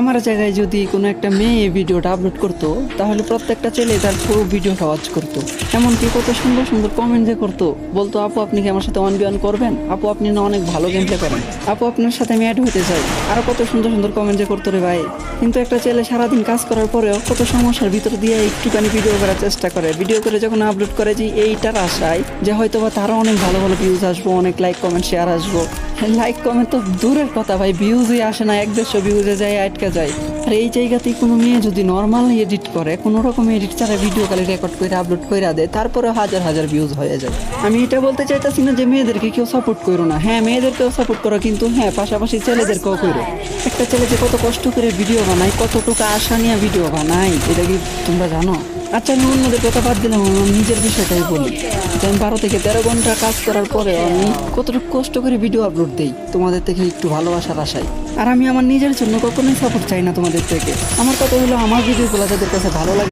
আমার জায়গায় যদি কোনো একটা মেয়ে ভিডিওটা আপলোড করতো তাহলে প্রত্যেকটা ছেলে তার পুরো ভিডিওটা ওয়াচ করতো। এমনকি কত সুন্দর সুন্দর কমেন্ট যে করতো, বলতো আপু আপনি কি আমার সাথে 1v1 করবেন, আপু আপনি না অনেক ভালো গেম প্লে করেন, আপু আপনার সাথে আমি অ্যাড হতে চাই, আরো কত সুন্দর সুন্দর কমেন্ট যে করতো রে ভাই। কিন্তু একটা ছেলে সারাদিন কাজ করার পরেও কত সমস্যার ভিতর দিয়ে একটুখানি ভিডিও করার চেষ্টা করে, ভিডিও করে যখন আপলোড করে যে এইটার আশায় যে হয়তো বা তারও অনেক ভালো ভালো ভিউজ আসবো, অনেক লাইক কমেন্ট শেয়ার আসবো। লাইক কমেন্ট তো দূরের কথা ভাই, ভিউজই আসে না, 1-150 ভিউজে যায় আটকে যায়। আর এই জায়গাতেই কোনো মেয়ে যদি নর্মাল এডিট করে, কোনো রকম এডিট ছাড়া ভিডিও খালি রেকর্ড করে আপলোড করে দেয়, তারপরে হাজার হাজার ভিউজ হয়ে যায়। আমি এটা বলতে চাইতেছি না যে মেয়েদেরকে কেউ সাপোর্ট করো না, হ্যাঁ মেয়েদেরকেও সাপোর্ট করো, কিন্তু হ্যাঁ পাশাপাশি ছেলেদেরকেও করো। একটা ছেলে যে কত কষ্ট করে ভিডিও বানায়, কতটুকু আশা নিয়ে ভিডিও বানায়, এটা কি তোমরা জানো? আচ্ছা আমি অন্যদের কথা বাদ দিলাম, আমার নিজের বিষয়টাই বলি। যে আমি 12 থেকে 13 ঘন্টা কাজ করার পরে আমি কতটুকু কষ্ট করে ভিডিও আপলোড দিই তোমাদের থেকে একটু ভালোবাসার আশায়। আর আমি আমার নিজের জন্য কখনোই সাপোর্ট চাই না তোমাদের থেকে। আমার কথা হলো আমার ভিডিওগুলো যাদের কাছে ভালো লাগে